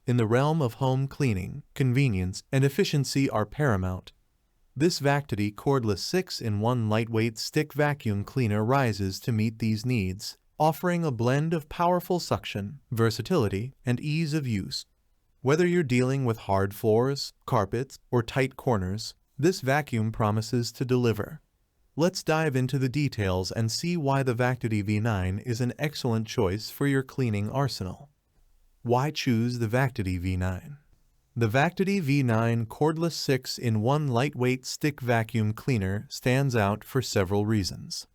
In the realm of home cleaning, convenience and efficiency are paramount. This Vactidy Cordless 6-in-1 lightweight stick vacuum cleaner rises to meet these needs, offering a blend of powerful suction, versatility, and ease of use. Whether you're dealing with hard floors, carpets, or tight corners, this vacuum promises to deliver. Let's dive into the details and see why the Vactidy V9 is an excellent choice for your cleaning arsenal. Why choose the Vactidy V9? The Vactidy V9 Cordless 6-in-1 lightweight stick vacuum cleaner stands out for several reasons.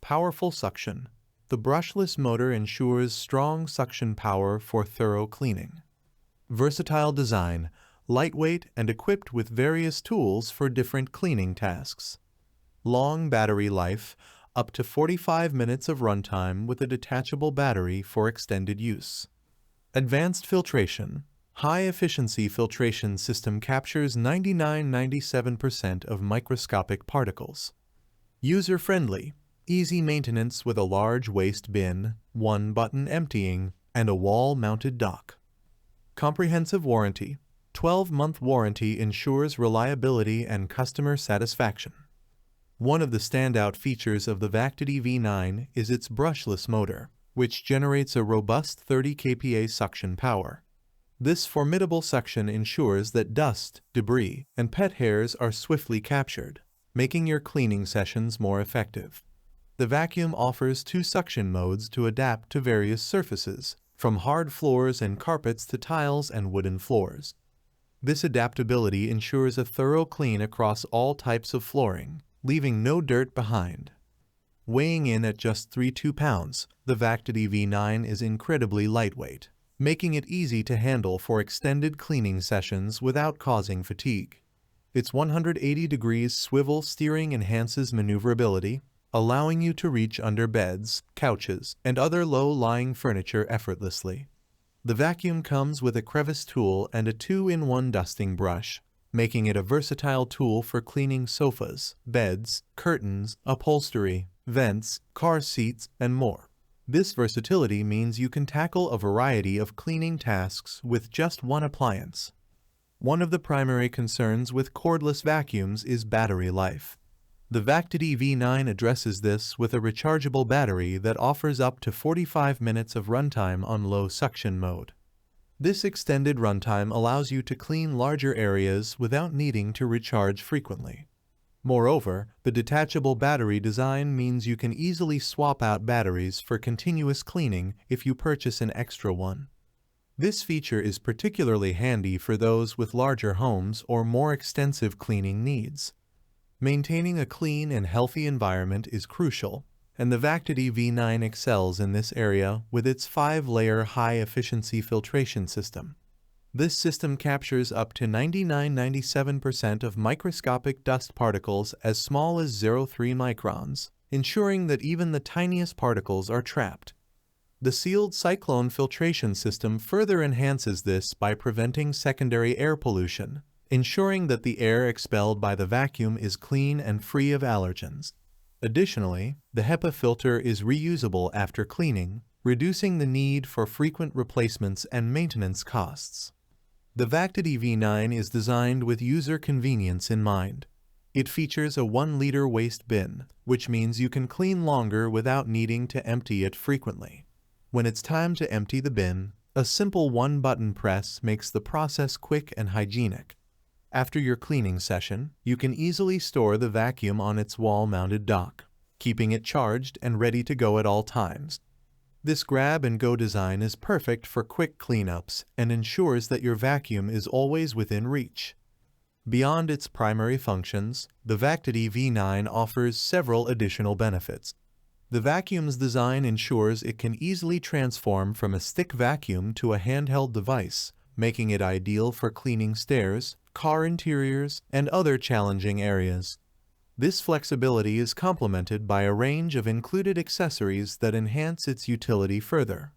Powerful suction. The brushless motor ensures strong suction power for thorough cleaning. Versatile design, lightweight and equipped with various tools for different cleaning tasks. Long battery life, up to 45 minutes of runtime with a detachable battery for extended use. Advanced filtration. High-efficiency filtration system captures 99–97% of microscopic particles. User-friendly. Easy maintenance with a large waste bin, one-button emptying, and a wall-mounted dock. Comprehensive warranty. 12-month warranty ensures reliability and customer satisfaction. One of the standout features of the Vactidy V9 is its brushless motor, which generates a robust 30 kPa suction power. This formidable suction ensures that dust, debris, and pet hairs are swiftly captured, making your cleaning sessions more effective. The vacuum offers 2 suction modes to adapt to various surfaces, from hard floors and carpets to tiles and wooden floors. This adaptability ensures a thorough clean across all types of flooring, leaving no dirt behind. Weighing in at just 3.2 pounds, the Vactidy V9 is incredibly lightweight, making it easy to handle for extended cleaning sessions without causing fatigue. Its 180 degrees swivel steering enhances maneuverability, allowing you to reach under beds, couches, and other low-lying furniture effortlessly. The vacuum comes with a crevice tool and a 2-in-1 dusting brush, making it a versatile tool for cleaning sofas, beds, curtains, upholstery, vents, car seats, and more. This versatility means you can tackle a variety of cleaning tasks with just one appliance. One of the primary concerns with cordless vacuums is battery life. The Vactidy V9 addresses this with a rechargeable battery that offers up to 45 minutes of runtime on low suction mode. This extended runtime allows you to clean larger areas without needing to recharge frequently. Moreover, the detachable battery design means you can easily swap out batteries for continuous cleaning if you purchase an extra one. This feature is particularly handy for those with larger homes or more extensive cleaning needs. Maintaining a clean and healthy environment is crucial, and the Vactidy V9 excels in this area with its 5-layer high-efficiency filtration system. This system captures up to 99–97% of microscopic dust particles as small as 0.3 microns, ensuring that even the tiniest particles are trapped. The sealed cyclone filtration system further enhances this by preventing secondary air pollution, ensuring that the air expelled by the vacuum is clean and free of allergens. Additionally, the HEPA filter is reusable after cleaning, reducing the need for frequent replacements and maintenance costs. The Vactidy V9 is designed with user convenience in mind. It features a 1-liter waste bin, which means you can clean longer without needing to empty it frequently. When it's time to empty the bin, a simple 1-button press makes the process quick and hygienic. After your cleaning session, you can easily store the vacuum on its wall-mounted dock, keeping it charged and ready to go at all times. This grab-and-go design is perfect for quick cleanups and ensures that your vacuum is always within reach. Beyond its primary functions, the Vactidy V9 offers several additional benefits. The vacuum's design ensures it can easily transform from a stick vacuum to a handheld device, making it ideal for cleaning stairs, car interiors, and other challenging areas. This flexibility is complemented by a range of included accessories that enhance its utility further.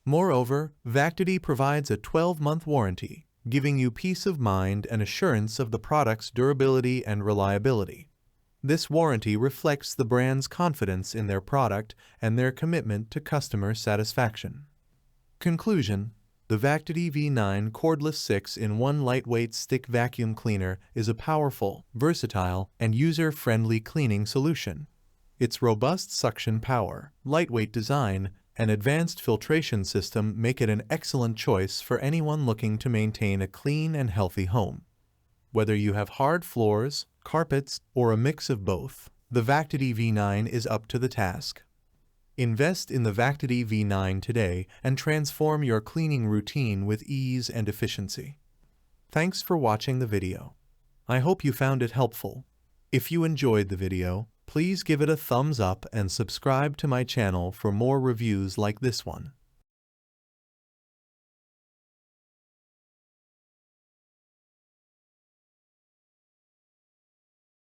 Moreover, Vactidy provides a 12-month warranty, giving you peace of mind and assurance of the product's durability and reliability. This warranty reflects the brand's confidence in their product and their commitment to customer satisfaction. Conclusion: The Vactidy V9 Cordless 6-in-1 lightweight stick vacuum cleaner is a powerful, versatile, and user-friendly cleaning solution. Its robust suction power, lightweight design, and advanced filtration system make it an excellent choice for anyone looking to maintain a clean and healthy home. Whether you have hard floors, carpets, or a mix of both, the Vactidy V9 is up to the task. Invest in the Vactidy V9 today and transform your cleaning routine with ease and efficiency. Thanks for watching the video. I hope you found it helpful. If you enjoyed the video, please give it a thumbs up and subscribe to my channel for more reviews like this one.